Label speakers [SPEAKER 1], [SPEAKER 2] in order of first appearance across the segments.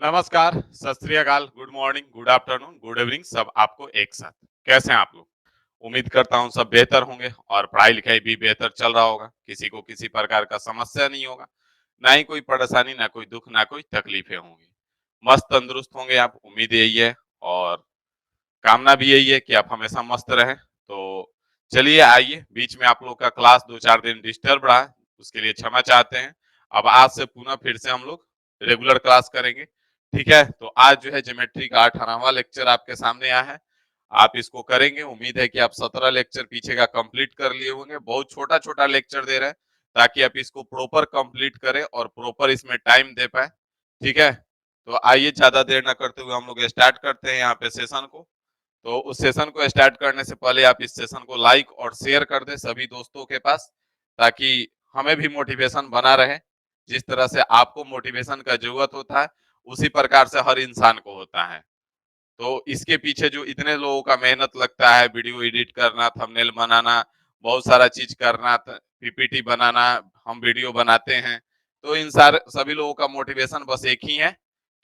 [SPEAKER 1] नमस्कार, सत श्री अकाल, good morning, good afternoon, good evening सब आपको एक साथ। कैसे हैं आप लोग? उम्मीद करता हूँ सब बेहतर होंगे और पढ़ाई-लिखाई भी बेहतर चल रहा होगा। किसी को किसी प्रकार का समस्या नहीं होगा, ना ही कोई परेशानी, ना कोई दुःख, ना कोई तकलीफें होंगी। मस्त तंदुरुस्त होंगे आप, उम्मीद यही है और कामना भी यही है कि आप हमेशा मस्त रहें। तो चलिए आइए, बीच में आप लोग का क्लास 2-4 दिन डिस्टर्ब रहा है, उसके लिए क्षमा चाहते हैं। अब आज से पुनः फिर से हम लोग रेगुलर क्लास करेंगे, ठीक है? तो आज जो है ज्योमेट्री का 18वां लेक्चर आपके सामने आया है। आप इसको करेंगे, उम्मीद है कि आप 17 लेक्चर पीछे का कंप्लीट कर लिए होंगे। बहुत छोटा-छोटा लेक्चर दे रहे हैं, ताकि आप इसको प्रॉपर कंप्लीट करें और प्रॉपर इसमें टाइम दे पाएँ, ठीक है? तो आइए ज़्यादा देर ना करते हुए हम लोग स्टार्ट करते हैं यहाँ पे सेशन को। तो उस सेशन को स्टार्ट करने से पहले आप इस सेशन को लाइक और शेयर कर दें सभी दोस्तों के पास, ताकि हमें भी मोटिवेशन बना रहे। जिस तरह से आपको मोटिवेशन का जरूरत होता है, उसी प्रकार से हर इंसान को होता है। तो इसके पीछे जो इतने लोगों का मेहनत लगता है, वीडियो एडिट करना, थंबनेल बनाना, बहुत सारा चीज करना, पीपीटी बनाना, हम वीडियो बनाते हैं। तो इन सारे सभी लोगों का मोटिवेशन बस एक ही है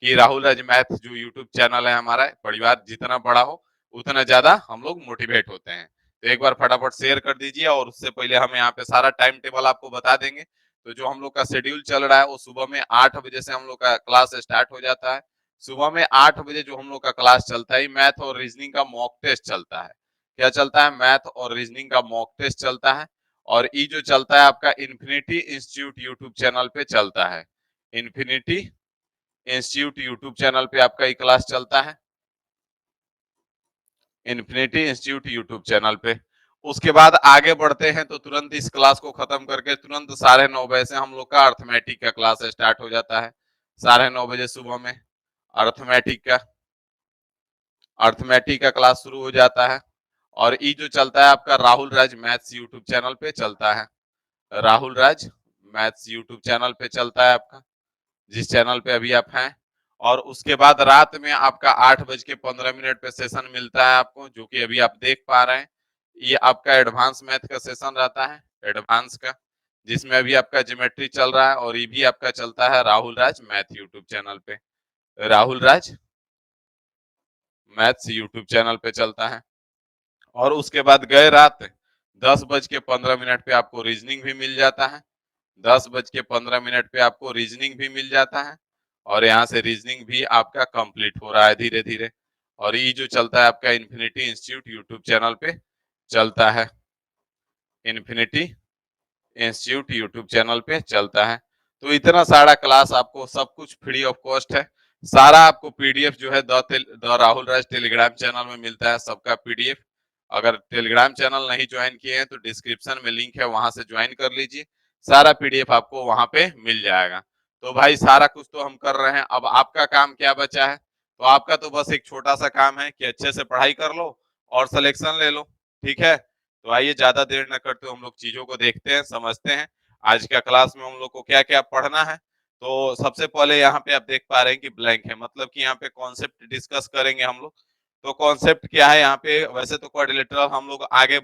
[SPEAKER 1] कि राहुल राज मैथ जो यूट्यूब चैनल है हमारा, परिवार जितना बड़ा हो उतना ज्यादा हम लोग मोटिवेट होते हैं। तो एक बार फटाफट शेयर कर दीजिए और उससे पहले हम यहाँ पे सारा टाइम टेबल आपको बता देंगे। तो जो हम लोग का शेड्यूल चल रहा है वो सुबह में 8 बजे से हम लोग का क्लास स्टार्ट हो जाता है। सुबह में 8 बजे जो हम लोग का क्लास चलता है, मैथ और रीजनिंग का मॉक टेस्ट चलता है। क्या चलता है? मैथ और रीजनिंग का मॉक टेस्ट चलता है। और ये जो चलता है आपका इन्फिनिटी इंस्टीट्यूट यूट्यूब चैनल पे चलता है। इन्फिनिटी इंस्टीट्यूट यूट्यूब चैनल पे आपका ये क्लास चलता है, इन्फिनिटी इंस्टीट्यूट यूट्यूब चैनल पे। उसके बाद आगे बढ़ते हैं तो तुरंत इस क्लास को खत्म करके तुरंत 9:30 बजे से हम लोग का अर्थमेटिक का क्लास स्टार्ट हो जाता है। 9:30 बजे सुबह में अर्थमेटिक का अर्थमेटिक का क्लास शुरू हो जाता है। और ये जो चलता है आपका Rahul Raj maths YouTube channel पे चलता है। Rahul Raj maths YouTube channel पे चलता है आपका, जिस चैनल पे अभी आप हैं। और उसके बाद रात में आपका 8:15 पे सेशन मिलता है आपको, जो कि अभी आप देख पा रहे हैं। ये आपका एडवांस मैथ का सेशन रहता है, एडवांस का, जिसमें अभी आपका ज्योमेट्री चल रहा है। और ये भी आपका चलता है Rahul Raj math YouTube channel पे, Rahul Raj maths YouTube channel पे चलता है। और उसके बाद गए रात 10:15 पे आपको रीजनिंग भी मिल जाता है। 10:15 पे आपको रीजनिंग भी मिल जाता है। और यहाँ से रीजनिंग भी आपका कंप्लीट हो रहा है धीरे धीरे। और ये जो चलता है आपका इन्फिनिटी इंस्टीट्यूट यूट्यूब चैनल पे चलता है, इन्फिनिटी इंस्टीट्यूट यूट्यूब चैनल पे चलता है। तो इतना सारा क्लास आपको सब कुछ फ्री ऑफ कॉस्ट है। सारा आपको पीडीएफ जो है the Rahul Raj Telegram channel में मिलता है, सबका पीडीएफ। अगर टेलीग्राम चैनल नहीं ज्वाइन किए हैं तो डिस्क्रिप्शन में लिंक है, वहां से ज्वाइन कर लीजिए। सारा पीडीएफ आपको वहां पे मिल जाएगा। तो भाई सारा कुछ तो हम कर रहे हैं, अब आपका काम क्या बचा है? तो आपका तो बस एक छोटा सा काम है कि अच्छे से पढ़ाई कर लो और सिलेक्शन ले लो, ठीक है? तो आइए ज्यादा देर न करते हुए हम लोग चीजों को देखते हैं, समझते हैं। आज का क्लास में हम लोग को क्या क्या पढ़ना है। तो सबसे पहले यहाँ पे आप देख पा रहे हैं कि ब्लैंक है, मतलब कि यहाँ पे कॉन्सेप्ट डिस्कस करेंगे हम लोग। तो कॉन्सेप्ट क्या है यहाँ पे? वैसे तो क्वाड्रिलेटरल हम लोग आगे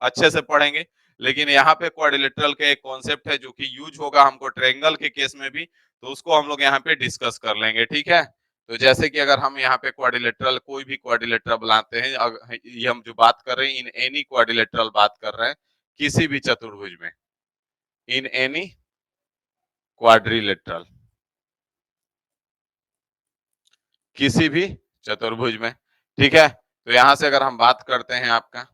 [SPEAKER 1] अच्छे से पढ़ेंगे, लेकिन यहाँ पे क्वाड्रिलेटरल का एक कॉन्सेप्ट है जो कि यूज होगा हमको ट्रायंगल के केस में भी, तो उसको हम लोग यहाँ पे डिस्कस कर लेंगे, ठीक है? तो जैसे कि अगर हम यहाँ पे क्वाड्रिलेटरल कोई भी क्वाड्रिलेटरल बनाते हैं, ये हम जो बात कर रहे हैं इन एनी क्वाड्रिलेटरल बात कर रहे हैं, किसी भी चतुर्भुज में, इन एनी क्वाड्रिलेटरल, किसी भी चतुर्भुज में, ठीक है? तो यहां से अगर हम बात करते हैं आपका,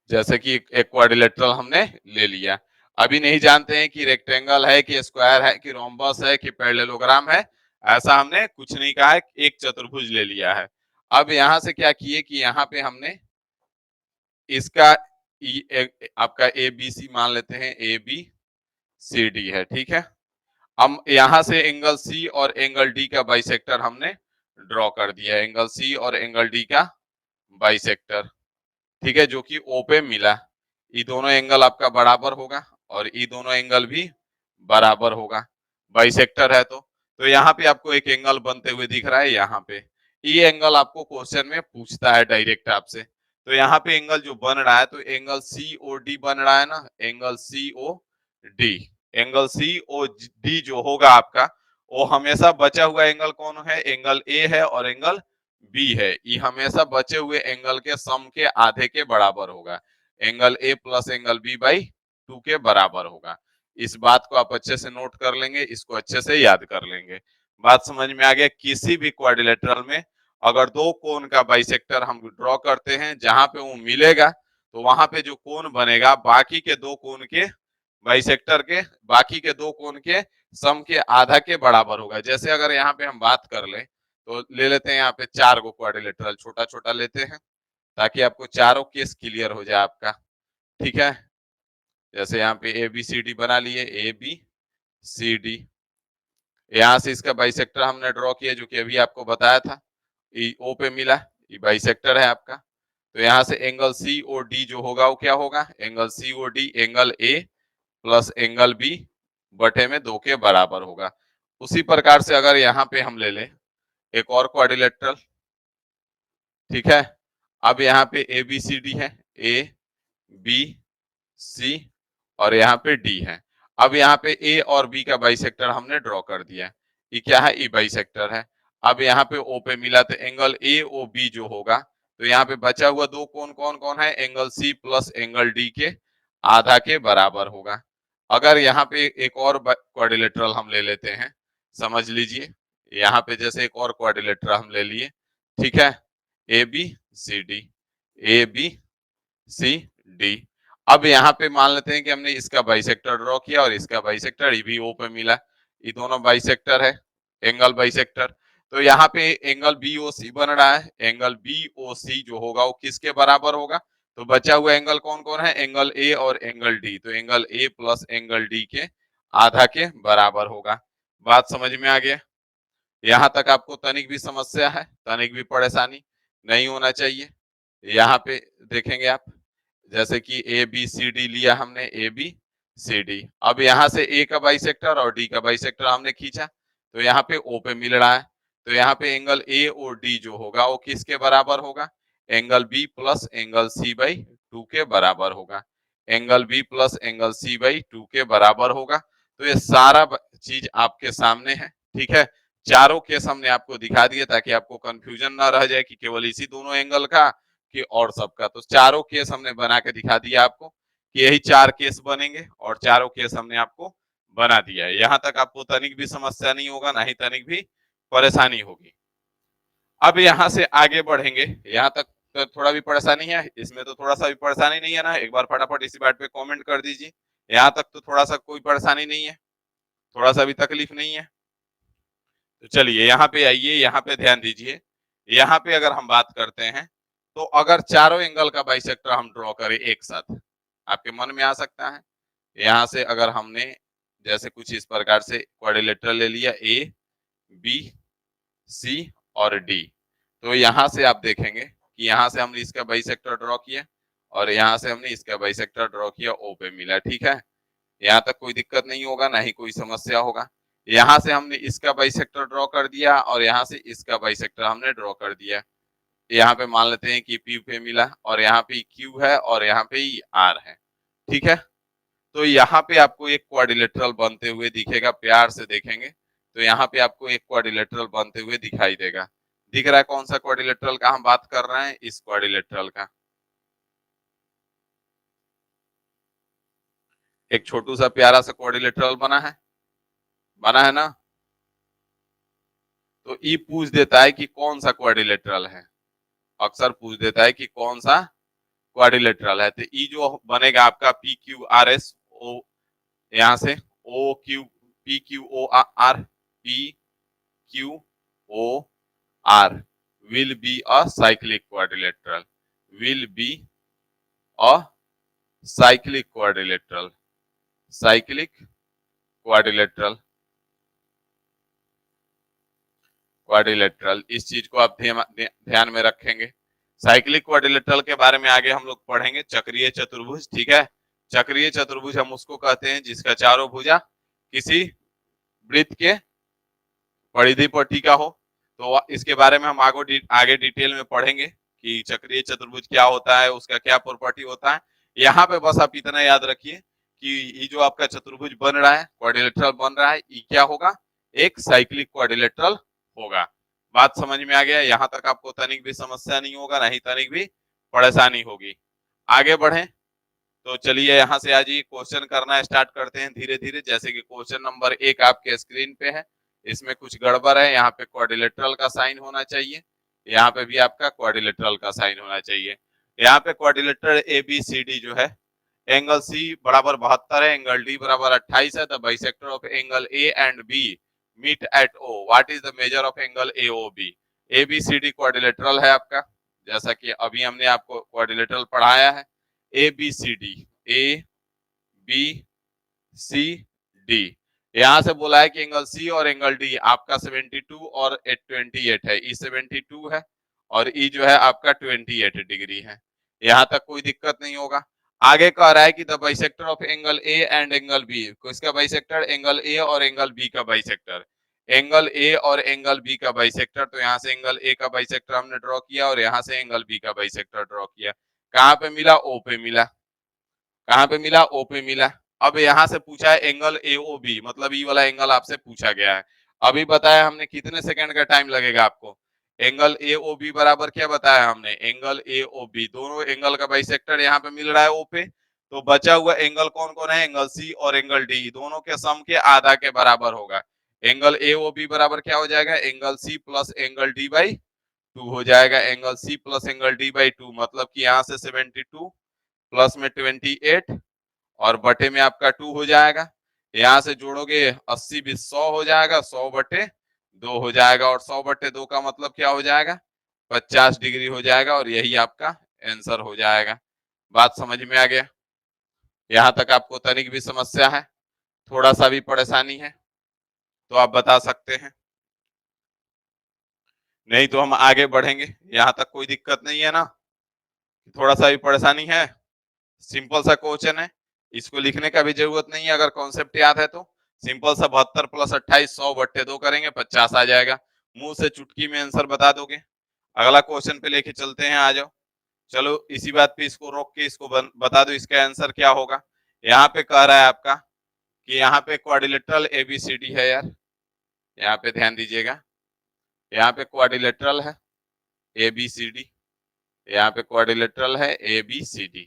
[SPEAKER 1] जैसे कि एक क्वाड्रिलेटरल हमने ले लिया, अभी नहीं जानते हैं कि रेक्टेंगल है कि स्क्वायर है कि रोम्बस है कि पैरेललोग्राम है, ऐसा हमने कुछ नहीं कहा है, एक चतुर्भुज ले लिया है। अब यहां से क्या किए कि यहाँ पे हमने इसका आपका ए बी सी मान लेते हैं, ए बी सी डी है, ठीक है? हम यहां से एंगल सी और एंगल डी का बाइसेक्टर हमने ड्रॉ कर दिया, एंगल सी और एंगल डी का बाइसेक्टर, ठीक है, जो कि ओ पे मिला। ये दोनों एंगल आपका बराबर होगा और ये दोनों एंगल भी बराबर होगा, बाइसेक्टर है। तो यहाँ पे आपको एक एंगल बनते हुए दिख रहा है यहाँ पे। ये एंगल आपको क्वेश्चन में पूछता है डायरेक्ट आपसे। तो यहाँ पे एंगल जो बन रहा है, तो एंगल सी ओ डी बन रहा है ना, angle C O D. Angle C O D जो होगा आपका, वो हमेशा बचा हुआ एंगल कौन है, एंगल ए है और एंगल बी है। ये हमेशा बचे हुए एंगल के सम के आधे के बराबर होगा। Angle A plus angle B by 2 के बराबर होगा। इस बात को आप अच्छे से नोट कर लेंगे, इसको अच्छे से याद कर लेंगे। बात समझ में आ गया। किसी भी क्वाड्रिलेटरल में अगर दो कोण का बाइसेक्टर हम ड्रॉ करते हैं, जहां पे वो मिलेगा तो वहां पे जो कोण बनेगा बाकी के दो कोण के बाइसेक्टर के बाकी के दो कोण के सम के आधा के बराबर होगा। जैसे अगर यहाँ पे हम बात कर ले तो ले लेते हैं यहाँ पे 4 को क्वाड्रिलेटरल, छोटा छोटा लेते हैं ताकि आपको चारों केस क्लियर हो जाए आपका। ठीक है, जैसे यहाँ पे ए बी सी डी बना लिए, ए बी सी डी। यहां से इसका बाइसेक्टर हमने ड्रॉ किया जो कि अभी आपको बताया था, ओ पे मिला, ये बाइसेक्टर है आपका। तो यहाँ से एंगल सी ओ डी जो होगा वो क्या होगा, angle C O D angle A plus angle B बटे में 2 के बराबर होगा। उसी प्रकार से अगर यहाँ पे हम ले लें एक और क्वाड्रिलेटरल, ठीक है, अब यहाँ पे ए बी सी डी है, ए बी सी और यहाँ पे डी है। अब यहाँ पे ए और बी का बाइसेक्टर हमने ड्रॉ कर दिया, ये क्या है, ई बाइसेक्टर है। अब यहाँ पे ओ पे मिला तो एंगल ए ओ बी जो होगा, तो यहाँ पे बचा हुआ दो कोण कौन कौन है, angle C plus angle D के आधा के बराबर होगा। अगर यहाँ पे एक और क्वाड्रिलेटरल हम ले लेते हैं, समझ लीजिए, यहाँ पे जैसे एक और क्वाड्रिलेटरल हम ले लिए, ठीक है, A B C D, A B C D. अब यहाँ पे मान लेते हैं कि हमने इसका बाइसेक्टर ड्रॉ किया और इसका बाइसेक्टर, ये भी ओ पे मिला, ये दोनों बाइसेक्टर है, एंगल बाइसेक्टर। तो यहाँ पे एंगल बी ओ सी बन रहा है, एंगल बी ओ सी जो होगा वो किसके बराबर होगा, तो बचा हुआ एंगल कौन कौन है, एंगल ए और एंगल डी, तो angle A plus angle D के आधा के बराबर होगा। बात समझ में आ गया। यहाँ तक आपको तनिक भी समस्या है, तनिक भी परेशानी नहीं होना चाहिए। यहाँ पे देखेंगे आप, जैसे कि ए बी सी डी लिया हमने, ए बी सी डी। अब यहाँ से ए का बाइसेक्टर और डी का बाइसेक्टर हमने खींचा, तो यहाँ पे ओ पे मिल रहा है, तो यहाँ पे एंगल ए और डी जो होगा वो किसके बराबर होगा, angle B plus angle C by 2 के बराबर होगा, angle B plus angle C by 2 के बराबर होगा। तो ये सारा चीज आपके सामने है, ठीक है। चारों केस हमने आपको दिखा दिए ताकि आपको कंफ्यूजन ना रह जाए कि केवल इसी दोनों एंगल का कि और सबका। तो चारों केस हमने बना के दिखा दिया आपको कि यही 4 केस बनेंगे और चारों केस हमने आपको बना दिया है। यहाँ तक आपको तनिक भी समस्या नहीं होगा, ना ही तनिक भी परेशानी होगी। अब यहाँ से आगे बढ़ेंगे, यहाँ तक तो थोड़ा भी परेशानी है, इसमें तो थोड़ा सा भी परेशानी नहीं है ना, एक बार फटाफट इसी बात पे कमेंट कर दीजिए। यहाँ तक तो थोड़ा सा कोई परेशानी नहीं है, थोड़ा सा भी तकलीफ नहीं है। तो चलिए यहाँ पे आइए, यहाँ पे ध्यान दीजिए। यहाँ पे अगर हम बात करते हैं तो अगर चारों एंगल का बाइसेक्टर हम ड्रॉ करें एक साथ, आपके मन में आ सकता है, यहाँ से अगर हमने जैसे कुछ इस प्रकार से क्वाड्रिलेटरल ले लिया, ए बी सी और डी, तो यहाँ से आप देखेंगे कि यहाँ से हमने इसका बाइसेक्टर ड्रॉ किया और यहाँ से हमने इसका बाइसेक्टर ड्रॉ किया, ओ पे मिला, ठीक है। यहाँ तक कोई दिक्कत नहीं होगा, ना ही कोई समस्या होगा। यहाँ से हमने इसका बाइसेक्टर ड्रॉ कर दिया और यहाँ से इसका बाइसेक्टर हमने ड्रॉ कर दिया। यहाँ पे मान लेते हैं कि पी पे मिला और यहाँ पे क्यू है और यहाँ पे आर है, ठीक है। तो यहाँ पे आपको एक क्वाड्रिलेटरल बनते हुए दिखेगा, प्यार से देखेंगे तो यहाँ पे आपको एक क्वाड्रिलेटरल बनते हुए दिखाई देगा। दिख रहा है कौन सा क्वाड्रिलेटरल का हम बात कर रहे हैं, इस क्वाड्रिलेटरल का। एक छोटू सा प्यारा सा क्वाड्रिलेटरल बना है ना। तो ई पूछ देता है कि कौन सा क्वाड्रिलेटरल है, अक्सर पूछ देता है कि कौन सा क्वाड्रिलेटरल है। तो ई जो बनेगा आपका P Q R S O, यहाँ से O Q P Q O R, P Q O R will be a cyclic quadrilateral, will be a cyclic quadrilateral, cyclic quadrilateral, quadrilateral. इस चीज को आप ध्यान में रखेंगे। साइक्लिक क्वाड्रिलेटरल के बारे में आगे हम लोग पढ़ेंगे। चक्रीय चतुर्भुज, ठीक है, चक्रीय चतुर्भुज हम उसको कहते हैं जिसका चारों भुजा किसी वृत्त के परिधि पर टिका हो। तो इसके बारे में हम आगे डिटेल में पढ़ेंगे कि चक्रीय चतुर्भुज क्या होता है, उसका क्या प्रॉपर्टी होता है। यहाँ पे बस आप इतना याद रखिए कि ये जो आपका चतुर्भुज बन रहा है, क्वाड्रिलेटरल बन रहा है, ये क्या होगा, एक साइक्लिक क्वाड्रिलेटरल होगा। बात समझ में आ गया? यहां तक आपको तनिक भी समस्या नहीं होगा, नहीं तनिक भी परेशानी होगी। आगे बढ़े तो चलिए यहाँ से आज ये क्वेश्चन करना स्टार्ट करते हैं धीरे धीरे। जैसे कि क्वेश्चन नंबर 1 आपके स्क्रीन पे है, इसमें कुछ गड़बड़ है। यहाँ पे क्वाड्रिलेटरल का साइन होना चाहिए, यहाँ पे भी आपका क्वाड्रिलेटरल का साइन होना चाहिए। यहाँ पे क्वाड्रिलेटरल ABCD जो है, एंगल C बराबर 72 है, एंगल D बराबर 28 है। The bisector of angle A and B meet at O, what is the measure of angle AOB। ABCD quadrilateral है आपका, जैसा कि अभी हमने आपको क्वाड्रिलेटरल पढ़ाया है। ABCD, ABCD, यहां से बोला है कि एंगल C और एंगल D आपका 72 और 28 है। E 72 है और E जो है आपका 28 डिग्री है। यहां तक कोई दिक्कत नहीं होगा। आगे कह रहा है कि the bisector of angle A and angle B, किसका बाइसेक्टर? एंगल A और एंगल B का बाइसेक्टर। एंगल A और एंगल B का बाइसेक्टर, तो यहाँ से एंगल A का बाइसेक्टर हमने ड्रॉ किया और यहाँ से एंगल B का बाइसेक्टर ड्रॉ किया। कहाँ पे मिला? O पे मिला। कहाँ पे मिला? O पे मिला। अब यहाँ से पूछा है एंगल AOB, मतलब ई वाला एंगल आपसे पूछा गया है। अभी बताया हमने कितने सेकंड का टाइम लगेगा आपको। एंगल AOB बराबर क्या बताया हमने? एंगल AOB, दोनों एंगल का बाइसेक्टर यहाँ पे मिल रहा है O पे, तो बचा हुआ एंगल कौन कौन है? एंगल C और एंगल D, दोनों के सम के आधा के बराबर होगा। एंगल AOB बराबर क्या हो जाएगा? Angle C plus angle D by 2 हो जाएगा। Angle C plus angle D by 2, मतलब कि यहाँ से 72 प्लस में 28 और बटे में आपका 2 हो जाएगा। यहाँ से जोड़ोगे 80 भी 100 हो जाएगा, 100 बटे 2 हो जाएगा और 100 बटे 2 का मतलब क्या हो जाएगा? 50 डिग्री हो जाएगा और यही आपका आंसर हो जाएगा। बात समझ में आ गया? यहाँ तक आपको तनिक भी समस्या है, थोड़ा सा भी परेशानी है तो आप बता सकते हैं, नहीं तो हम आगे बढ़ेंगे। यहाँ तक कोई दिक्कत नहीं है ना? थोड़ा सा भी परेशानी है? सिंपल सा क्वेश्चन है, इसको लिखने का भी जरूरत नहीं है। अगर कॉन्सेप्ट याद है तो सिंपल सा 72 प्लस 28 100 बट्टे 2 करेंगे 50 आ जाएगा। मुंह से चुटकी में आंसर बता दोगे। अगला क्वेश्चन पे लेके चलते हैं, आ जाओ। चलो इसी बात पे इसको रोक के इसको बता दो इसका आंसर क्या होगा। यहाँ पे कह रहा है आपका कि यहाँ पे क्वाड्रिलेटरल ABCD है यार, यहाँ पे ध्यान दीजिएगा। यहाँ पे क्वाड्रिलेटरल है ABCD, यहाँ पे क्वाड्रिलेटरल है ABCD।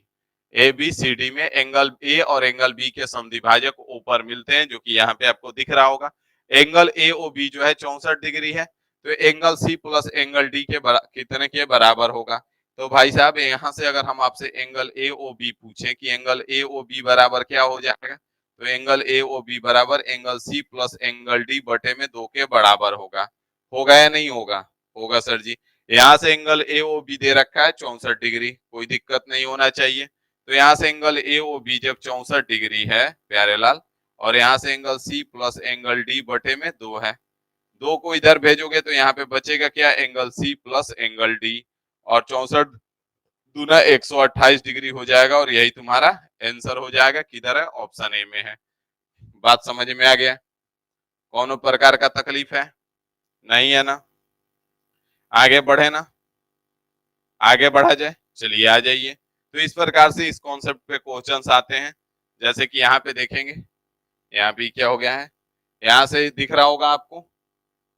[SPEAKER 1] ABCD में एंगल A और एंगल B के समद्विभाजक ऊपर मिलते हैं, जो कि यहाँ पे आपको दिख रहा होगा। एंगल AOB जो है 64 डिग्री है, तो angle C plus angle D के कितने के बराबर होगा? तो भाई साहब यहाँ से अगर हम आपसे एंगल AOB पूछें कि एंगल AOB बराबर क्या हो जाएगा, तो एंगल AOB बराबर angle C plus angle D बटे में 2 के बराबर होगा। होगा या नहीं होगा? होगा सर जी। यहाँ से एंगल AOB दे रखा है 64 डिग्री, कोई दिक्कत नहीं होना चाहिए। तो यहाँ से एंगल AOB जब 64 डिग्री है प्यारे लाल, और यहाँ से angle C plus angle D बटे में 2 है, 2 को इधर भेजोगे तो यहाँ पे बचेगा क्या? Angle C plus angle D, और 64 दूना 128 डिग्री हो जाएगा और यही तुम्हारा आंसर हो जाएगा। किधर है? ऑप्शन ए में है। बात समझ में आ गया? कौन प्रकार का तकलीफ है? नहीं है ना? आगे बढ़े ना? आगे बढ़ा जाए, चलिए आ जाइए। तो इस प्रकार से इस कॉन्सेप्ट पे क्वेश्चंस आते हैं। जैसे कि यहाँ पे देखेंगे, यहाँ पे क्या हो गया है, यहाँ से दिख रहा होगा आपको,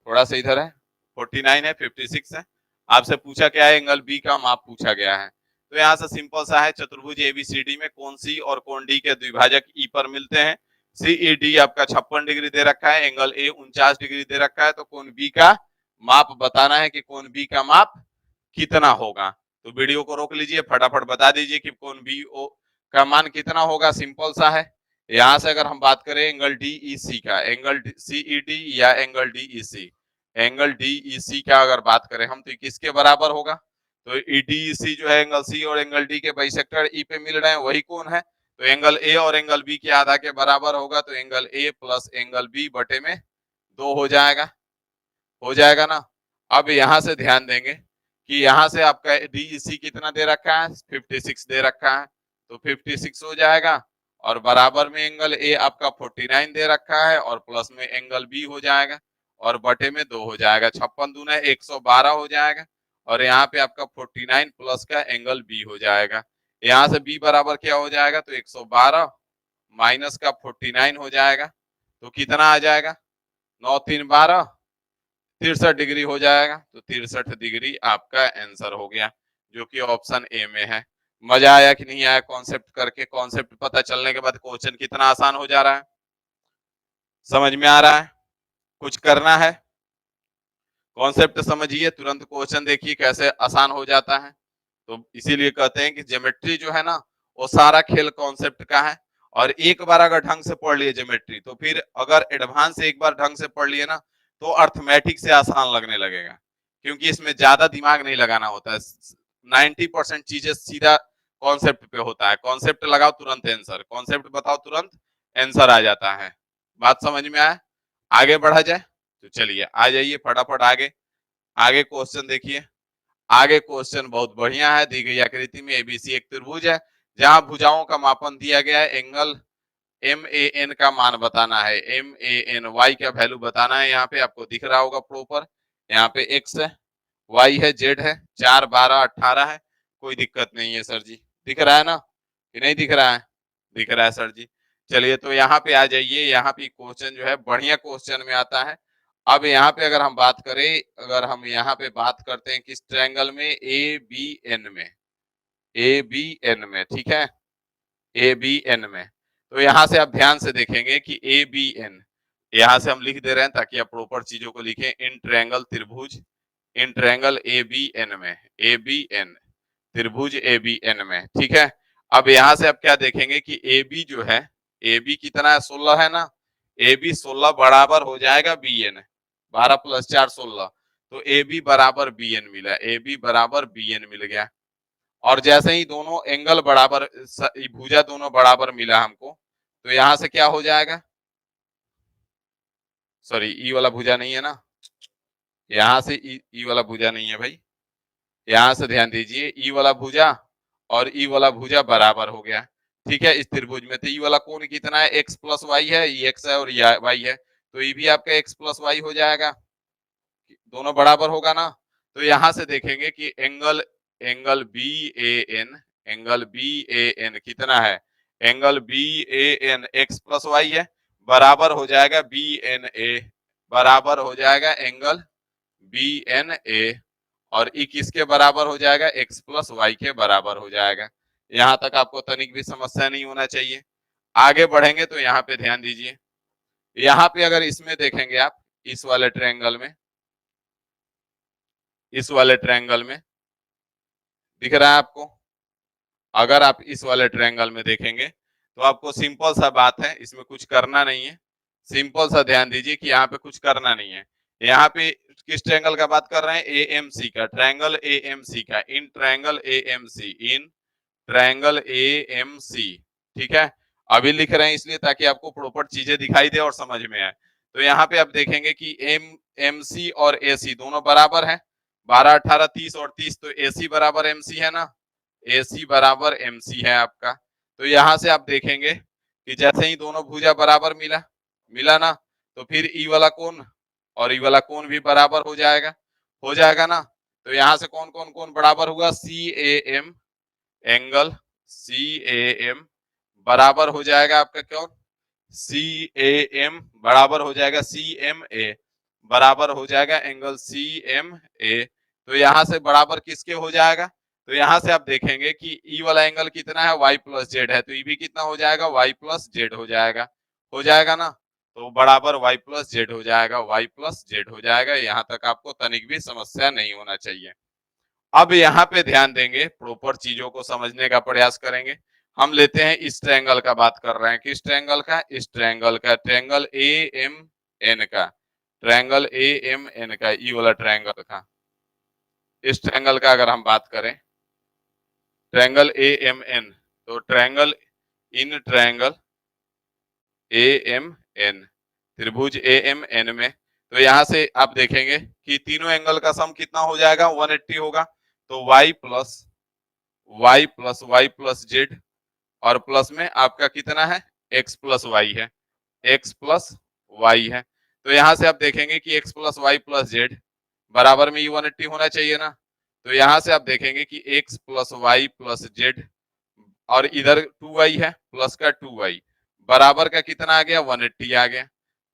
[SPEAKER 1] थोड़ा सा इधर है, 49 है, 56 है। आपसे पूछा क्या है? एंगल बी का माप पूछा गया है। तो यहाँ से सिंपल सा है, चतुर्भुज ABCD में कौन सी और कौन डी के द्विभाजक ई पर मिलते हैं? CED आपका 56 डिग्री दे रखा है, एंगल A 49 डिग्री दे रखा है, तो कौन बी का माप बताना है कि कौन बी का माप कितना होगा। तो वीडियो को रोक लीजिए, फटाफट बता दीजिए कि कौन बी ओ का मान कितना होगा। सिंपल सा है। यहां से अगर हम बात करें एंगल DEC का, एंगल CED या एंगल DEC, एंगल DEC का अगर बात करें हम तो किसके बराबर होगा? तो DEC जो है एंगल C और एंगल D के बाइसेक्टर E पे मिल रहे हैं, वही कौन है? तो एंगल A और एंगल B के आधा के बराबर होगा, तो angle A plus angle B बटे में 2 हो जाएगा। हो जाएगा ना? अब यहां से ध्यान देंगे कि यहाँ से आपका DEC कितना दे रखा है? 56 दे रखा है, तो 56 हो जाएगा और बराबर में एंगल A आपका 49 दे रखा है और प्लस में एंगल B हो जाएगा और बटे में 2 हो जाएगा। 56 दूना 112 हो जाएगा और यहाँ पे आपका 49 प्लस का एंगल B हो जाएगा। यहाँ से B बराबर क्या हो जाएगा? तो 112 माइनस का 49 हो जाएगा, तो कितना आ जाएगा? 9 3 12 63 डिग्री हो जाएगा। तो 63 डिग्री आपका आंसर हो गया, जो कि ऑप्शन ए में है। मजा आया कि नहीं आया कॉन्सेप्ट करके? कॉन्सेप्ट पता चलने के बाद क्वेश्चन कितना आसान हो जा रहा है, समझ में आ रहा है? कुछ करना है, कॉन्सेप्ट समझिए, तुरंत क्वेश्चन देखिए कैसे आसान हो जाता है। तो इसीलिए कहते हैं कि ज्योमेट्री जो है ना, वो सारा खेल कॉन्सेप्ट का है। और एक बार अगर ढंग से पढ़ लिए ज्योमेट्री, तो फिर अगर एडवांस एक बार ढंग से पढ़ लिए ना, तो अर्थमेटिक से आसान लगने लगेगा, क्योंकि इसमें ज्यादा दिमाग नहीं लगाना होता है। 90% चीजें सीधा कॉन्सेप्ट पे होता है। कॉन्सेप्ट लगाओ तुरंत आंसर, कॉन्सेप्ट बताओ तुरंत आंसर आ जाता है। बात समझ में आया? आगे बढ़ा जाए? तो चलिए आ जाइए फटाफट आगे। आगे क्वेश्चन देखिए। आगे क्वेश्चन बहुत बढ़िया है। दी गई आकृति में एबीसी एक त्रिभुज है, जहां भुजाओं का मापन दिया गया है। एंगल एम ए एन का मान बताना है। एम ए एन वाई का वैल्यू बताना है। यहाँ पे आपको दिख रहा होगा प्रॉपर, यहाँ पे एक्स है, वाई है, जेड है, 4 12 18 है। कोई दिक्कत नहीं है सर जी, दिख रहा है ना कि नहीं दिख रहा है? दिख रहा है सर जी। चलिए तो यहाँ पे आ जाइए। यहाँ पे क्वेश्चन जो है बढ़िया क्वेश्चन में आता है। अब यहाँ पे अगर हम बात करें, अगर हम यहाँ पे बात करते हैं किस ट्रायंगल में, ए बी एन में, ए बी एन में, ठीक है, ए बी एन में। तो यहाँ से आप ध्यान से देखेंगे कि ए बी एन, यहाँ से हम लिख दे रहे हैं ताकि आप प्रॉपर चीजों को लिखें। इन ट्रायंगल त्रिभुज, in triangle A B N में, ए बी एन त्रिभुज ए बी एन में, ठीक है। अब यहाँ से आप क्या देखेंगे कि ए बी जो है, ए बी कितना है, 16 है ना। ए बी 16 बराबर हो जाएगा बी एन, 12 + 4 16। तो ए बी बराबर बी एन मिला, ए बी बराबर बी एन मिल गया। और जैसे ही दोनों एंगल बराबर, भुजा दोनों बराबर मिला हमको, तो यहां से क्या हो जाएगा, सॉरी ई वाला भुजा नहीं है ना, यहां से ई वाला भुजा नहीं है भाई, यहां से ध्यान दीजिए, ई वाला भुजा और ई वाला भुजा बराबर हो गया, ठीक है, इस त्रिभुज में। तो ई वाला कोण कितना है, x + y है, ये x है और ये y है, तो ये भी आपका x + y हो जाएगा, दोनों बराबर होगा ना। तो यहां से देखेंगे कि angle, angle B A N, angle B A N कितना है, angle B A N x + y है, बराबर हो जाएगा बी एन ए, बराबर हो जाएगा एंगल बी एन ए। और ई किसके बराबर हो जाएगा, x + y के बराबर हो जाएगा। यहां तक आपको तनिक भी समस्या नहीं होना चाहिए। आगे बढ़ेंगे तो यहाँ पे ध्यान दीजिए। यहाँ पे अगर इसमें देखेंगे आप, इस वाले ट्रायंगल में, इस वाले ट्रायंगल में दिख रहा है आपको, अगर आप इस वाले ट्रायंगल में देखेंगे तो आपको सिंपल सा बात है, इसमें कुछ करना नहीं है। सिंपल सा ध्यान दीजिए कि यहाँ पे कुछ करना नहीं है। यहाँ पे किस ट्रायंगल का बात कर रहे हैं, ए एम सी का, ट्रायंगल ए एम सी का, in triangle A M C, in triangle A M C, ठीक है। अभी लिख रहे हैं इसलिए ताकि आपको प्रॉपर चीजें दिखाई दे और समझ में आए। तो यहाँ पे आप देखेंगे कि एम एम सी और ए सी दोनों बराबर है, 12 18 30 और 30, तो ए सी बराबर एम सी है ना, ए सी बराबर एम सी है आपका। तो यहां से आप देखेंगे कि जैसे ही दोनों भुजा बराबर मिला, मिला ना, तो फिर ई वाला कोण और ई वाला कोण भी बराबर हो जाएगा ना। तो यहां से कौन कौन कौन बराबर हुआ, C A M, angle C A M बराबर हो जाएगा आपका कौन, सी ए एम बराबर हो जाएगा सी एम ए, बराबर हो जाएगा एंगल सी एम ए। तो यहां से बराबर किसके हो जाएगा, तो यहां से आप देखेंगे कि ई वाला एंगल कितना है, y + z है, तो ई भी कितना हो जाएगा, y + z हो जाएगा ना। तो बराबर y + z हो जाएगा, y + z हो जाएगा। यहाँ तक आपको तनिक भी समस्या नहीं होना चाहिए। अब यहाँ पे ध्यान देंगे, प्रॉपर चीजों को समझने का प्रयास करेंगे। हम लेते हैं इस ट्रायंगल का, बात कर रहे हैं किस ट्रायंगल का, इस ट्रायंगल का, ट्रायंगल ए एम एन का, ट्रायंगल ए एम एन का, ई वाला ट्रायंगल का। इस ट्रायंगल का अगर हम बात करें, ट्रायंगल ए एम एन, तो triangle, in triangle A M N, त्रिभुज ए एम एन में, तो यहां से आप देखेंगे कि तीनों एंगल का सम कितना हो जाएगा, 180 होगा। तो y प्लस जेड, और प्लस में आपका कितना है, x + y है, x + y है। तो यहां से आप देखेंगे कि x + y + z बराबर में ये 180 होना चाहिए ना। तो यहां से आप देखेंगे कि x + y + z, और इधर 2y है, प्लस का 2y, बराबर का कितना आ गया, 180 आ गया।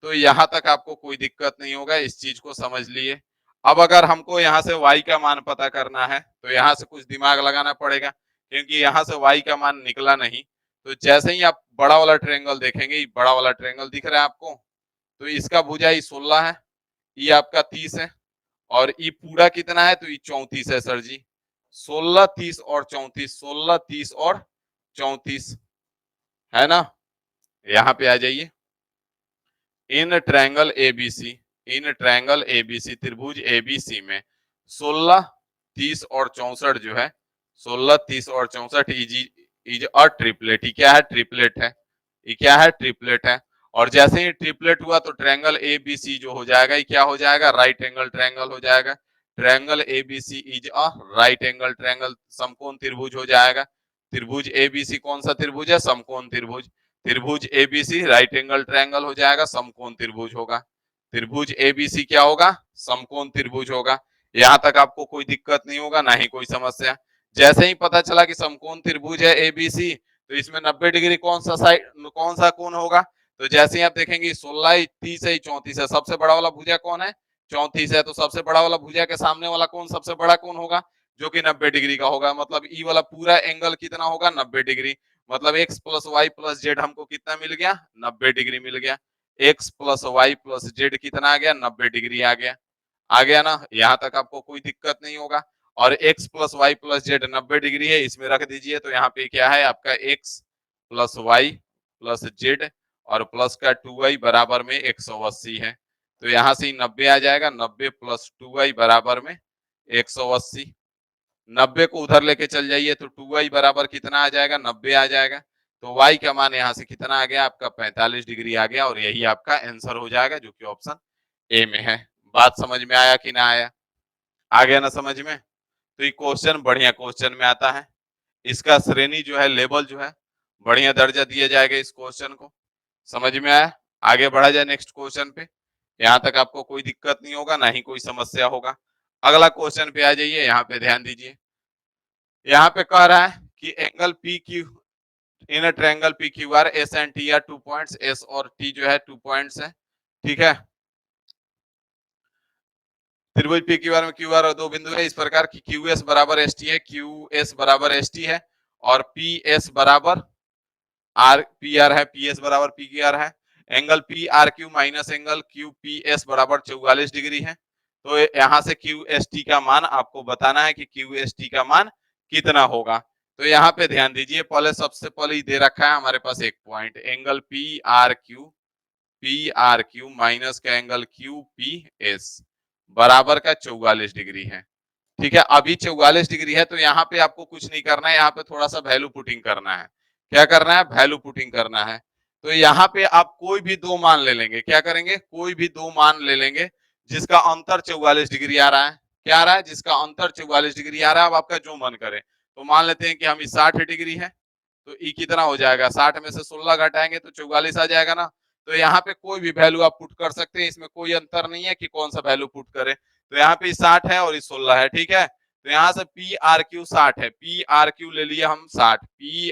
[SPEAKER 1] तो यहां तक आपको कोई दिक्कत नहीं होगा, इस चीज को समझ लिए। अब अगर हमको यहाँ से y का मान पता करना है तो यहाँ से कुछ दिमाग लगाना पड़ेगा, क्योंकि यहाँ से y का मान निकला नहीं। तो जैसे ही आप बड़ा वाला ट्रायंगल देखेंगे, बड़ा वाला ट्रायंगल दिख रहा है आपको, तो इसका भुजा ई 16 है, ई आपका 30 है, और ई पूरा कितना है, तो ई 34 है सर जी। 16, 30 और 34, 16, 30 और 34 है ना। यहाँ पे आ जाइए। In triangle ABC, in triangle ABC, त्रिभुज एबीसी में 16, 30 और 64 जो है, 16, 30 और 64 इज अ ट्रिपलेट। ये क्या है, ट्रिपलेट है। ये क्या है, ट्रिपलेट है। और जैसे ही ट्रिपलेट हुआ तो ट्रायंगल एबीसी जो हो जाएगा, ये क्या हो जाएगा, राइट एंगल ट्रायंगल हो जाएगा। Triangle ABC is a right angle triangle, समकोण त्रिभुज हो जाएगा। त्रिभुज एबीसी कौन सा त्रिभुज है, समकोण त्रिभुज। त्रिभुज एबीसी राइट एंगल ट्रायंगल हो जाएगा, समकोण त्रिभुज होगा। त्रिभुज एबीसी क्या होगा, समकोण त्रिभुज होगा। यहां तक आपको कोई दिक्कत नहीं होगा, ना ही कोई समस्या। जैसे ही पता चला कि समकोण त्रिभुज है एबीसी, तो इसमें 90 डिग्री कौन सा साइड, कौन सा कोण होगा, तो जैसे ही आप देखेंगे 16, 30 है, 34 है, सबसे बड़ा वाला भुजा कौन है, 34 है, तो सबसे बड़ा वाला भुजा के सामने वाला कौन सबसे बड़ा कौन होगा, जो कि 90 डिग्री का होगा। मतलब ई वाला पूरा एंगल कितना होगा, 90 डिग्री। मतलब x plus Y plus Z हमको कितना मिल गया, 90 डिग्री मिल गया। x plus Y plus Z कितना आ गया, 90 डिग्री आ गया। आ गया ना, यहां तक आपको कोई दिक्कत नहीं होगा। और x plus Y plus Z 90 degree है, इसमें रख दीजिए। तो यहाँ पे क्या है आपका, x plus Y plus Z और प्लस का 2y बराबर में 180 है। तो यहाँ से 90 आ जाएगा, 90 प्लस 2y बराबर में 180। 90 को उधर लेके चल जाइए तो 2y बराबर कितना आ जाएगा, 90 आ जाएगा। तो y का मान यहाँ से कितना आ गया आपका, 45 डिग्री आ गया। और यही आपका आंसर हो जाएगा, जो कि ऑप्शन ए में है। बात समझ में आया कि ना आया, आ गया ना समझ में। तो ये क्वेश्चन बढ़िया क्वेश्चन में आता है। इसका श्रेणी जो है, लेवल जो है, बढ़िया दर्जा दिया जाएगा इस क्वेश्चन को। समझ में आया, आगे बढ़ा जाए नेक्स्ट क्वेश्चन पे। यहाँ तक आपको कोई दिक्कत नहीं होगा, ना ही कोई समस्या होगा। अगला क्वेश्चन पे आ जाइए, यहाँ पे ध्यान दीजिए। यहाँ पे कह रहा है कि angle P Q in a triangle P Q R, S and T R 2 points, S और टी जो है 2 पॉइंट्स है, ठीक है। त्रिभुज पी क्यू आर में क्यू आर दो बिंदु है इस प्रकार की, क्यू एस बराबर एस टी है, क्यू एस बराबर एस टी है, और पी एस बराबर आर पी आर है, पी एस बराबर पी क्यू आर है। Angle P R Q minus angle Q P S बराबर 44 डिग्री है। तो यहाँ से क्यू एस टी का मान आपको बताना है कि क्यू एस टी का मान कितना होगा। तो यहाँ पे ध्यान दीजिए, पहले सबसे पहले दे रखा है हमारे पास एक point, angle P R Q minus का एंगल क्यू पी एस बराबर का 44 डिग्री है, ठीक है। अभी 44 डिग्री है, तो यहाँ पे आपको कुछ नहीं करना है, यहाँ पे थोड़ा सा वैल्यू पुटिंग करना है। क्या करना है, वैल्यू पुटिंग करना है। तो यहाँ पे आप कोई भी दो मान ले लेंगे, क्या करेंगे, कोई भी दो मान ले लेंगे जिसका अंतर 44 डिग्री आ रहा है। क्या आ रहा है, जिसका अंतर 44 डिग्री आ रहा है। अब आपका जो मन करे, तो मान लेते हैं कि हम 60 डिग्री है, तो ई कितना हो जाएगा, 60 में से 16 घटाएंगे तो 44 आ जाएगा ना। तो यहाँ पे कोई भी वैल्यू आप पुट कर सकते हैं, इसमें कोई अंतर नहीं है कि कौन सा वैल्यू पुट करें। तो यहाँ पे 60 है और 16 है, ठीक है। तो यहाँ से पी आर क्यू 60 है, पी आर क्यू ले लिया हम 60, पी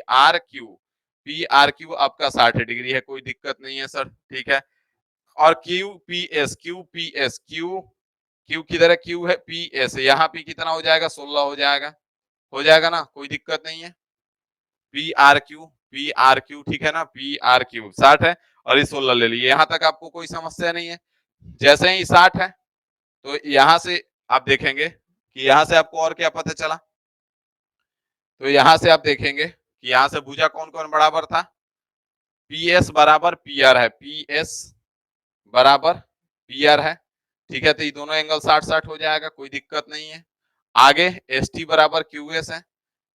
[SPEAKER 1] आर क्यू आपका 60 डिग्री है, कोई दिक्कत नहीं है सर, ठीक है। और क्यू किधर है, क्यू है पी एस, यहाँ पे कितना हो जाएगा, 16 हो जाएगा ना, कोई दिक्कत नहीं है। पी आर क्यू ठीक है ना, पी आर क्यू 60 है और इस 16 ले लिए, यहां तक आपको कोई समस्या नहीं है। जैसे ही 60 है, तो यहां से आप देखेंगे कि यहां से आपको और क्या पता चला, तो यहां से आप देखेंगे कि यहां से भुजा कौन कौन बराबर था, पी एस बराबर पी आर है, पी एस बराबर पी आर है, ठीक है। तो ये दोनों एंगल 60-60 हो जाएगा, कोई दिक्कत नहीं है। आगे एस टी बराबर क्यू एस है,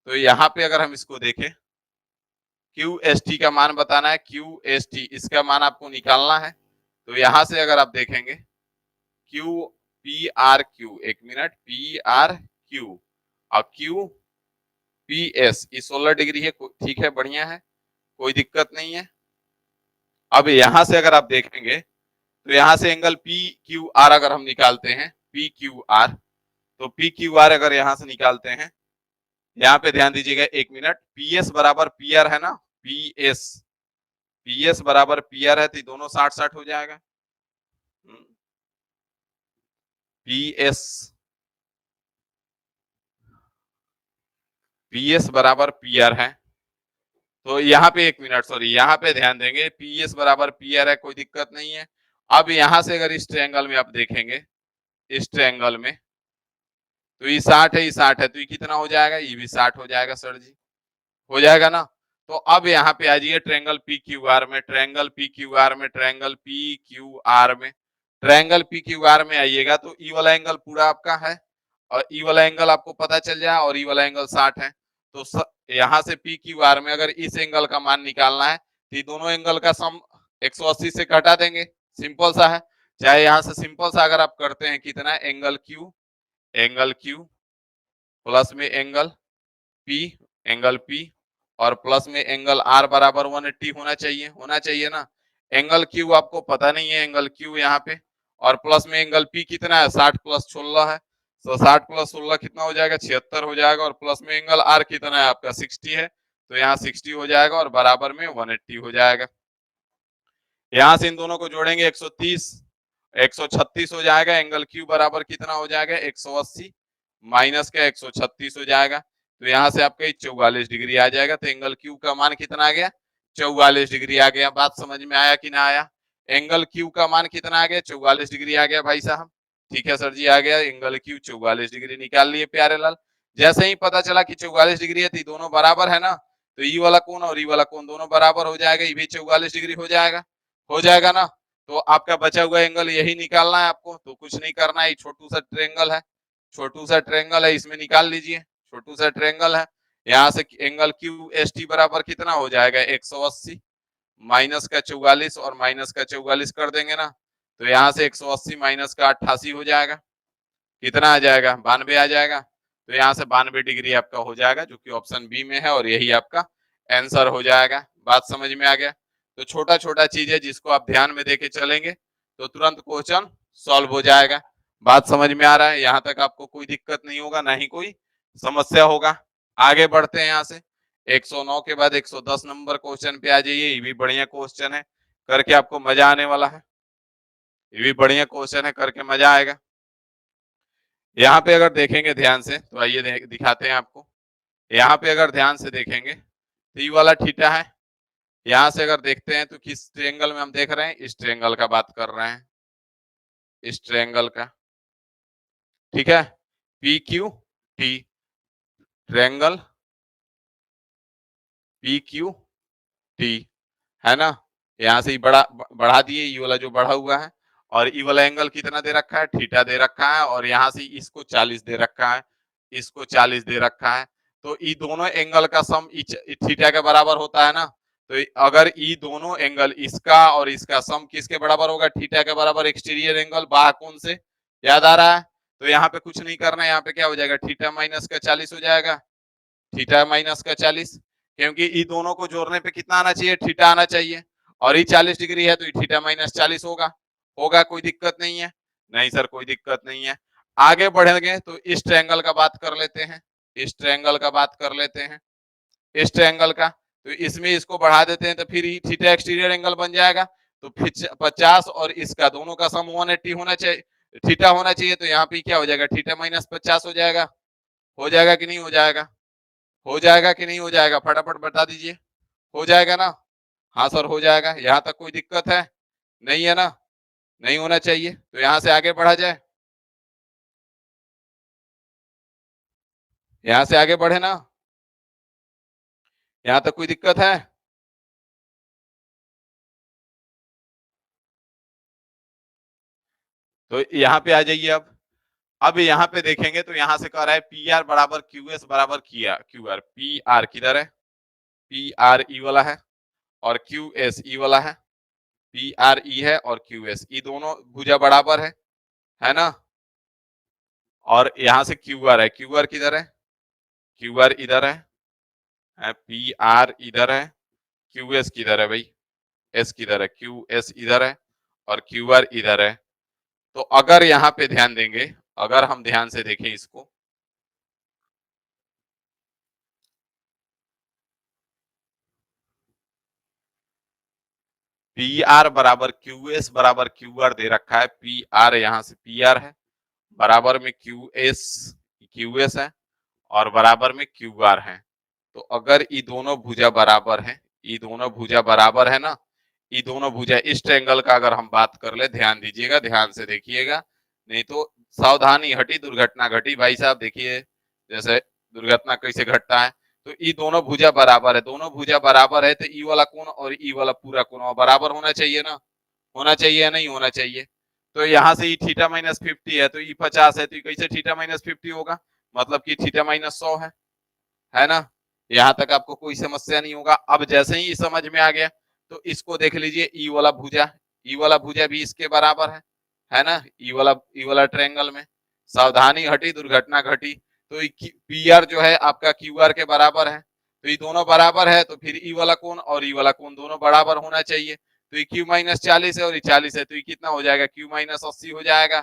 [SPEAKER 1] तो यहाँ पे अगर हम इसको देखें, क्यू एस टी का मान बताना है, क्यू एस टी इसका मान आपको निकालना है। तो यहां से अगर आप देखेंगे क्यू पी आर क्यू, एक मिनट, पी आर क्यू और क्यू पी एस, ये 16 डिग्री है, ठीक है, बढ़िया है, कोई दिक्कत नहीं है। अब यहां से अगर आप देखेंगे, तो यहां से एंगल पी क्यू आर अगर हम निकालते हैं, पी क्यू आर, तो पी क्यू आर अगर यहां से निकालते हैं, यहाँ पे ध्यान दीजिएगा, एक मिनट, पी एस बराबर पी आर है ना, पी एस बराबर पी आर है, तो दोनों 60-60 हो जाएगा। पी एस बराबर पी आर है। तो यहाँ पे 1 मिनट, सॉरी, यहाँ पे ध्यान देंगे, पी एस बराबर पी आर है, कोई दिक्कत नहीं है। अब यहां से अगर इस ट्रायंगल में आप देखेंगे, इस ट्रायंगल में, तो ये 60 है, ये 60 है, तो ये कितना हो जाएगा, ये भी 60 हो जाएगा सर जी, हो जाएगा ना। तो अब यहाँ पे आ जाइए ट्रायंगल पी क्यू आर में, ट्रायंगल पी क्यू आर में, ट्रायंगल पी क्यू आर में, ट्रायंगल पी क्यू आर में आइएगा तो ई वाला एंगल पूरा आपका है, और ई वाला एंगल आपको पता चल जाए, और ई वाला एंगल 60 है। तो यहाँ से पी क्यू आर में अगर इस एंगल का मान निकालना है तो ये दोनों एंगल का सम 180 से घटा देंगे, सिंपल सा है। चाहे यहाँ से सिंपल सा अगर आप करते हैं, कितना एंगल क्यू प्लस में पी एंगल पी और प्लस में एंगल आर बराबर 180 होना चाहिए ना। एंगल क्यू आपको पता नहीं है, एंगल क्यू यहाँ पे, और प्लस में एंगल पी कितना है, 60 प्लस 16 है, तो 60 प्लस 16 कितना हो जाएगा, 76 हो जाएगा, और प्लस में एंगल आर कितना है आपका 60 है, तो यहाँ 60 हो जाएगा और बराबर में 180 हो जाएगा। यहाँ से इन दोनों को जोड़ेंगे 130, 136 हो जाएगा। एंगल क्यू बराबर कितना हो जाएगा, 180 माइनस का 136 हो जाएगा, तो यहाँ से आपका 44 डिग्री आ जाएगा। तो एंगल क्यू का मान कितना आ गया, 44 डिग्री आ गया। बात समझ में आया कि ना आया? एंगल क्यू का मान कितना आ गया, 44 डिग्री आ गया भाई साहब। ठीक है सर जी, आ गया एंगल क्यू 44 डिग्री निकाल लिए प्यारे लाल। जैसे ही पता चला कि 44 डिग्री है तो दोनों बराबर है ना, तो ई वाला कोण और ई वाला कोण दोनों बराबर हो जाएगा, ये भी 44 डिग्री हो जाएगा ना। तो आपका बचा हुआ एंगल यही निकालना है आपको, तो कुछ नहीं करना है, छोटू सा ट्रेंगल है, छोटू सा ट्रेंगल है, इसमें निकाल लीजिए, छोटू सा ट्रेंगल है। यहाँ से एंगल क्यू एस टी बराबर कितना हो जाएगा, 180 माइनस का 44 और माइनस का 44 कर देंगे ना, तो यहाँ से 180 माइनस का 88 हो जाएगा, कितना आ जाएगा, 92 आ जाएगा। तो यहाँ से 92 डिग्री आपका हो जाएगा, जो कि ऑप्शन बी में है, और यही आपका आंसर हो जाएगा। बात समझ में आ गया? तो छोटा छोटा चीज है जिसको आप ध्यान में देके चलेंगे तो तुरंत क्वेश्चन सॉल्व हो जाएगा। बात समझ में आ रहा है? यहाँ तक आपको कोई दिक्कत नहीं होगा, ना ही कोई समस्या होगा। आगे बढ़ते हैं यहाँ से 109 के बाद 110 नंबर क्वेश्चन पे आ जाइए। ये भी बढ़िया क्वेश्चन है, करके आपको मजा आने वाला है। ये भी बढ़िया क्वेश्चन है, करके मजा आएगा। यहाँ पे अगर देखेंगे ध्यान से तो आइए दिखाते हैं आपको। यहाँ पे अगर ध्यान से देखेंगे तो ये वाला थीटा है। यहाँ से अगर देखते हैं तो किस ट्रायंगल में हम देख रहे हैं, इस ट्रायंगल का बात कर रहे हैं, इस ट्रायंगल का। ठीक है, P Q T, triangle P Q T, है ना। यहाँ से ही बढ़ा दिए, ये वाला जो बढ़ा हुआ है, और ई वाला एंगल कितना दे रखा है, थीटा दे रखा है, और यहाँ से इसको 40 दे रखा है, इसको 40 दे रखा है। तो ई दोनों एंगल का सम थीटा के बराबर होता है ना। तो अगर ई दोनों एंगल, इसका और इसका सम किसके बराबर होगा, थीटा के बराबर, एक्सटीरियर एंगल बाह्य कोण से, याद आ रहा है? तो यहाँ पे कुछ नहीं करना है, यहाँ पे क्या हो जाएगा, थीटा माइनस का 40 हो जाएगा, थीटा माइनस का 40, क्योंकि ई दोनों को जोड़ने पे कितना आना चाहिए, थीटा आना चाहिए, और ये 40 डिग्री है तो थीटा माइनस 40 होगा। कोई दिक्कत नहीं है? नहीं सर, कोई दिक्कत नहीं है। आगे बढ़ेंगे तो इस ट्रायंगल का बात कर लेते हैं, इस ट्रायंगल का बात कर लेते हैं, इस ट्रायंगल का। तो इसमें इसको बढ़ा देते हैं तो फिर थीटा एक्सटीरियर एंगल बन जाएगा। तो 50 और इसका दोनों का सम 180 होना चाहिए, थीटा होना चाहिए। तो यहाँ पे क्या हो जाएगा, थीटा माइनस 50 हो जाएगा कि नहीं हो जाएगा, हो जाएगा कि नहीं हो जाएगा, फटाफट बता दीजिए, हो जाएगा ना? हाँ सर हो जाएगा। यहाँ तक कोई दिक्कत है? नहीं है ना? नहीं होना चाहिए। तो यहाँ से आगे बढ़ा जाए, यहाँ से आगे बढ़े ना, यहाँ तक कोई दिक्कत है? तो यहाँ पे आ जाइए। अब यहाँ पे देखेंगे तो यहाँ से कह रहा है पी आर बराबर क्यू एस बराबर क्यू आर। पी आर किधर है, पी आर ई वाला है, और क्यू एस ई वाला है। पी आर ई है और क्यू एस, ई दोनों भुजा बराबर है ना। और यहाँ से क्यू आर है, क्यू आर किधर है, क्यू आर इधर है, पी आर इधर है, क्यू एस किधर है भाई, एस किधर है, क्यू एस इधर है, और क्यू आर इधर है। तो अगर यहाँ पे ध्यान देंगे, अगर हम ध्यान से देखें इसको, पी आर बराबर क्यू एस बराबर क्यू आर दे रखा है। पी आर यहाँ से पी आर है, बराबर में क्यूएस है और बराबर में क्यू आर है। तो अगर ये दोनों भुजा बराबर है, ये दोनों भुजा बराबर है ना, ये दोनों भुजा, इस ट्रायंगल का अगर हम बात कर ले, ध्यान दीजिएगा, ध्यान से देखिएगा, नहीं तो सावधानी हटी दुर्घटना घटी। भाई साहब देखिए जैसे दुर्घटना कैसे घटता है। तो ये दोनों भुजा बराबर है, दोनों भुजा बराबर है तो ई वाला कोण और ई वाला पूरा कोण बराबर होना चाहिए ना, होना चाहिए या नहीं होना चाहिए। तो यहाँ से ई थीटा माइनस 50 है तो ई 50 है, तो कैसे थीटा माइनस 50 होगा, मतलब कि थीटा माइनस 100 है ना। यहाँ तक आपको कोई समस्या नहीं होगा। अब जैसे ही समझ में आ गया तो इसको देख लीजिए, ई वाला भुजा भी इसके बराबर है ना, ई वाला ट्रायंगल में। सावधानी हटी दुर्घटना घटी। तो पी आर जो है आपका क्यू आर के बराबर है, तो ये दोनों बराबर है तो फिर ई वाला कोण और ई वाला कोण दोनों बराबर होना चाहिए। तो ये क्यू माइनस 40 है और ये 40 है, तो ये कितना हो जाएगा, क्यू माइनस 80 हो जाएगा।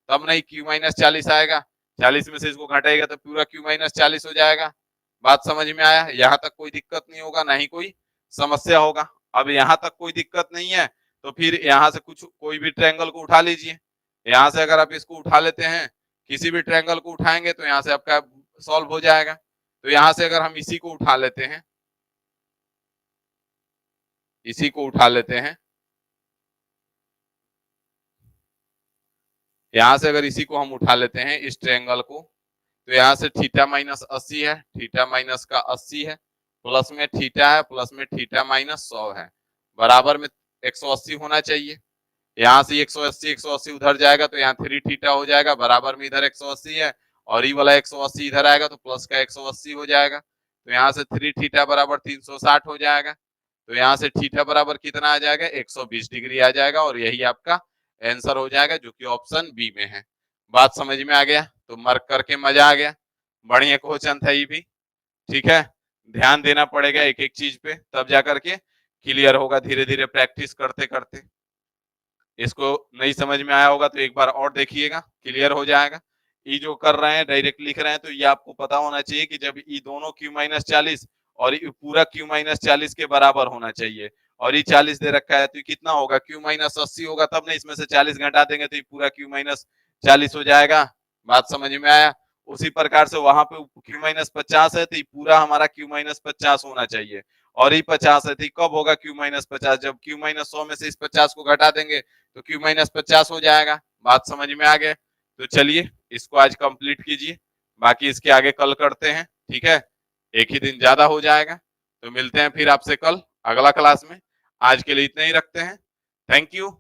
[SPEAKER 1] तब नहीं क्यू माइनस 40 आएगा, 40 में से इसको घटेगा तो पूरा क्यू माइनस 40 हो जाएगा। बात समझ में आया, यहाँ तक कोई दिक्कत नहीं होगा, ना ही कोई समस्या होगा। अब यहाँ तक कोई दिक्कत नहीं है तो फिर यहाँ से कुछ कोई भी ट्रायंगल को उठा लीजिए। यहाँ से अगर आप इसको उठा लेते हैं, किसी भी ट्रायंगल को उठाएंगे तो यहाँ से आपका सॉल्व हो जाएगा। तो यहाँ से अगर हम इसी को उठा लेते हैं, इसी को उठा लेते हैं, यहाँ से अगर इसी को हम उठा लेते हैं इस ट्रायंगल को, तो यहाँ से थीटा माइनस 80 है, थीटा माइनस का 80 है, प्लस में थीटा है, प्लस में थीटा माइनस 100 है, बराबर में 180 होना चाहिए। यहाँ से 180 उधर जाएगा तो यहाँ 3 थीटा हो जाएगा, बराबर में इधर 180 है और ये वाला 180 इधर आएगा तो प्लस का 180 हो जाएगा। तो यहाँ से 3 थीटा बराबर 360 हो जाएगा। तो यहाँ से थीटा बराबर कितना आ जाएगा, 120 डिग्री आ जाएगा और यही आपका आंसर हो जाएगा जो कि ऑप्शन बी में है। बात समझ में आ गया, तो मार्क करके मजा आ गया। बढ़िया क्वेश्चन था ये भी, ठीक है। ध्यान देना पड़ेगा एक एक चीज पे, तब जाकर के क्लियर होगा, धीरे धीरे प्रैक्टिस करते करते। इसको नहीं समझ में आया होगा तो एक बार और देखिएगा, क्लियर हो जाएगा। ये जो कर रहे हैं डायरेक्ट लिख रहे हैं तो ये आपको पता होना चाहिए कि जब ये दोनों क्यू माइनस 40 और ये पूरा क्यू माइनस 40 के बराबर होना चाहिए, और ये 40 दे रखा है तो ये कितना होगा, क्यू माइनस 80 होगा, तब ना इसमें से 40 घटा देंगे तो ये पूरा क्यू माइनस 40 हो जाएगा। बात समझ में आया। उसी प्रकार से वहां पे क्यू माइनस 50 है तो ये पूरा हमारा क्यू माइनस 50 होना चाहिए, और ये 50 है तो कब होगा क्यू माइनस 50, जब क्यू माइनस 100 में से इस 50 को घटा देंगे तो क्यू माइनस 50 हो जाएगा। बात समझ में आ गए। तो चलिए इसको आज कंप्लीट कीजिए, बाकी इसके आगे कल करते हैं, ठीक है। एक ही दिन ज्यादा हो जाएगा। तो मिलते हैं फिर आपसे कल अगला क्लास में। आज के लिए इतना ही रखते हैं। Thank you.